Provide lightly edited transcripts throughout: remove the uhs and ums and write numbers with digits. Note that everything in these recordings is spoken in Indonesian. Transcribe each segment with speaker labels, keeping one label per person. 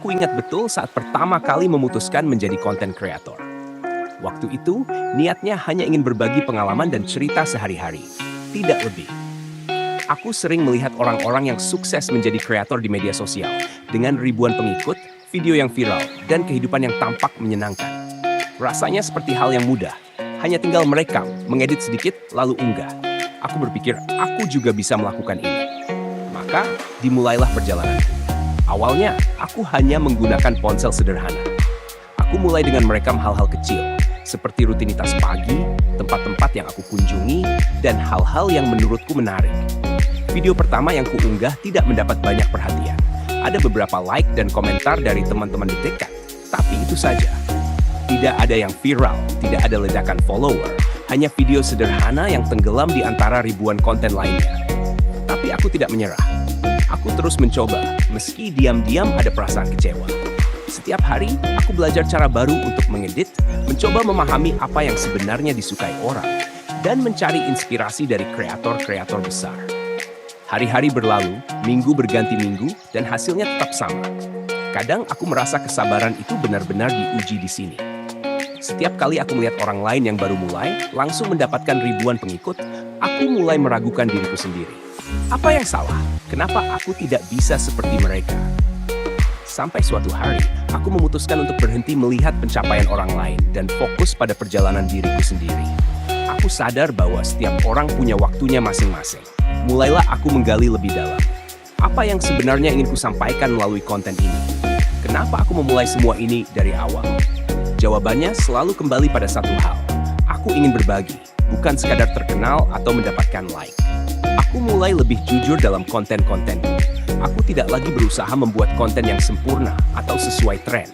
Speaker 1: Aku ingat betul saat pertama kali memutuskan menjadi content creator. Waktu itu, niatnya hanya ingin berbagi pengalaman dan cerita sehari-hari, tidak lebih. Aku sering melihat orang-orang yang sukses menjadi kreator di media sosial dengan ribuan pengikut, video yang viral, dan kehidupan yang tampak menyenangkan. Rasanya seperti hal yang mudah, hanya tinggal merekam, mengedit sedikit, lalu unggah. Aku berpikir aku juga bisa melakukan ini. Maka, dimulailah perjalananku. Awalnya, aku hanya menggunakan ponsel sederhana. Aku mulai dengan merekam hal-hal kecil, seperti rutinitas pagi, tempat-tempat yang aku kunjungi, dan hal-hal yang menurutku menarik. Video pertama yang kuunggah tidak mendapat banyak perhatian. Ada beberapa like dan komentar dari teman-teman dekat, tapi itu saja. Tidak ada yang viral, tidak ada ledakan follower, hanya video sederhana yang tenggelam di antara ribuan konten lainnya. Tapi aku tidak menyerah. Aku terus mencoba, meski diam-diam ada perasaan kecewa. Setiap hari, aku belajar cara baru untuk mengedit, mencoba memahami apa yang sebenarnya disukai orang, dan mencari inspirasi dari kreator-kreator besar. Hari-hari berlalu, minggu berganti minggu, dan hasilnya tetap sama. Kadang aku merasa kesabaran itu benar-benar diuji di sini. Setiap kali aku melihat orang lain yang baru mulai, langsung mendapatkan ribuan pengikut, aku mulai meragukan diriku sendiri. Apa yang salah? Kenapa aku tidak bisa seperti mereka? Sampai suatu hari, aku memutuskan untuk berhenti melihat pencapaian orang lain dan fokus pada perjalanan diriku sendiri. Aku sadar bahwa setiap orang punya waktunya masing-masing. Mulailah aku menggali lebih dalam. Apa yang sebenarnya ingin kusampaikan melalui konten ini? Kenapa aku memulai semua ini dari awal? Jawabannya selalu kembali pada satu hal. Aku ingin berbagi, bukan sekadar terkenal atau mendapatkan like. Aku mulai lebih jujur dalam konten-kontenku. Aku tidak lagi berusaha membuat konten yang sempurna atau sesuai tren.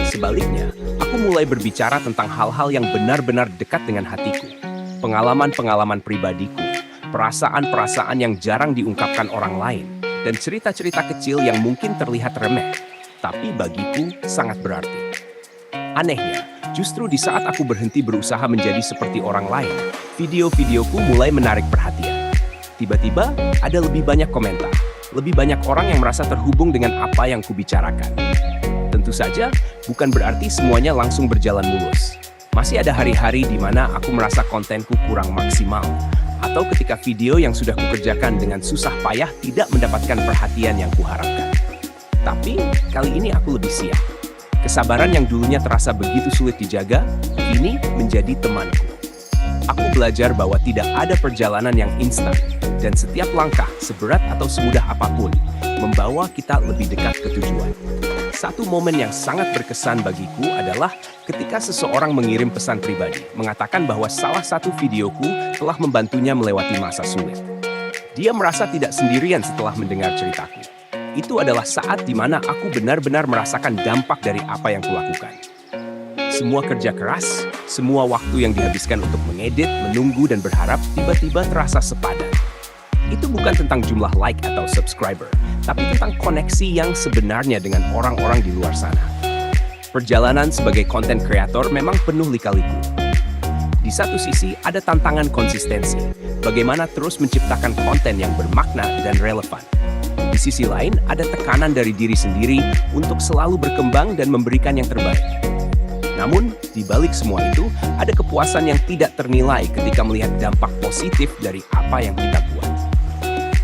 Speaker 1: Sebaliknya, aku mulai berbicara tentang hal-hal yang benar-benar dekat dengan hatiku. Pengalaman-pengalaman pribadiku, perasaan-perasaan yang jarang diungkapkan orang lain, dan cerita-cerita kecil yang mungkin terlihat remeh, tapi bagiku sangat berarti. Anehnya, justru di saat aku berhenti berusaha menjadi seperti orang lain, video-videoku mulai menarik perhatian. Tiba-tiba, ada lebih banyak komentar, lebih banyak orang yang merasa terhubung dengan apa yang kubicarakan. Tentu saja, bukan berarti semuanya langsung berjalan mulus. Masih ada hari-hari di mana aku merasa kontenku kurang maksimal, atau ketika video yang sudah kukerjakan dengan susah payah tidak mendapatkan perhatian yang kuharapkan. Tapi, kali ini aku lebih siap. Kesabaran yang dulunya terasa begitu sulit dijaga, kini menjadi temanku. Aku belajar bahwa tidak ada perjalanan yang instan, dan setiap langkah, seberat atau semudah apapun, membawa kita lebih dekat ke tujuan. Satu momen yang sangat berkesan bagiku adalah ketika seseorang mengirim pesan pribadi, mengatakan bahwa salah satu videoku telah membantunya melewati masa sulit. Dia merasa tidak sendirian setelah mendengar ceritaku. Itu adalah saat di mana aku benar-benar merasakan dampak dari apa yang kulakukan. Semua kerja keras, semua waktu yang dihabiskan untuk mengedit, menunggu, dan berharap tiba-tiba terasa sepadan. Itu bukan tentang jumlah like atau subscriber, tapi tentang koneksi yang sebenarnya dengan orang-orang di luar sana. Perjalanan sebagai content creator memang penuh lika-liku. Di satu sisi ada tantangan konsistensi, bagaimana terus menciptakan konten yang bermakna dan relevan. Di sisi lain ada tekanan dari diri sendiri untuk selalu berkembang dan memberikan yang terbaik. Namun, di balik semua itu, ada kepuasan yang tidak ternilai ketika melihat dampak positif dari apa yang kita buat.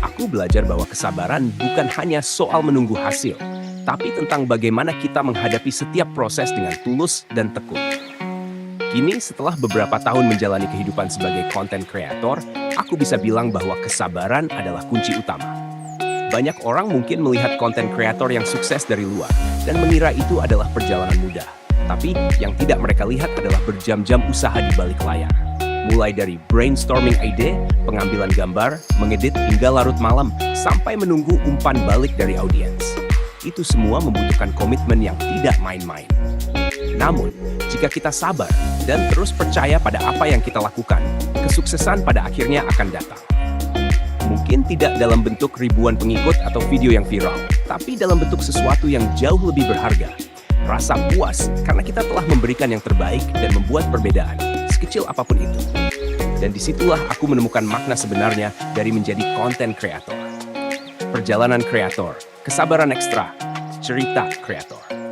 Speaker 1: Aku belajar bahwa kesabaran bukan hanya soal menunggu hasil, tapi tentang bagaimana kita menghadapi setiap proses dengan tulus dan tekun. Kini, setelah beberapa tahun menjalani kehidupan sebagai content creator, aku bisa bilang bahwa kesabaran adalah kunci utama. Banyak orang mungkin melihat content creator yang sukses dari luar dan mengira itu adalah perjalanan mudah. Tapi yang tidak mereka lihat adalah berjam-jam usaha di balik layar. Mulai dari brainstorming ide, pengambilan gambar, mengedit hingga larut malam, sampai menunggu umpan balik dari audiens. Itu semua membutuhkan komitmen yang tidak main-main. Namun, jika kita sabar dan terus percaya pada apa yang kita lakukan, kesuksesan pada akhirnya akan datang. Mungkin tidak dalam bentuk ribuan pengikut atau video yang viral, tapi dalam bentuk sesuatu yang jauh lebih berharga. Rasa puas karena kita telah memberikan yang terbaik dan membuat perbedaan, sekecil apapun itu. Dan disitulah aku menemukan makna sebenarnya dari menjadi content creator. Perjalanan kreator, kesabaran ekstra, cerita kreator.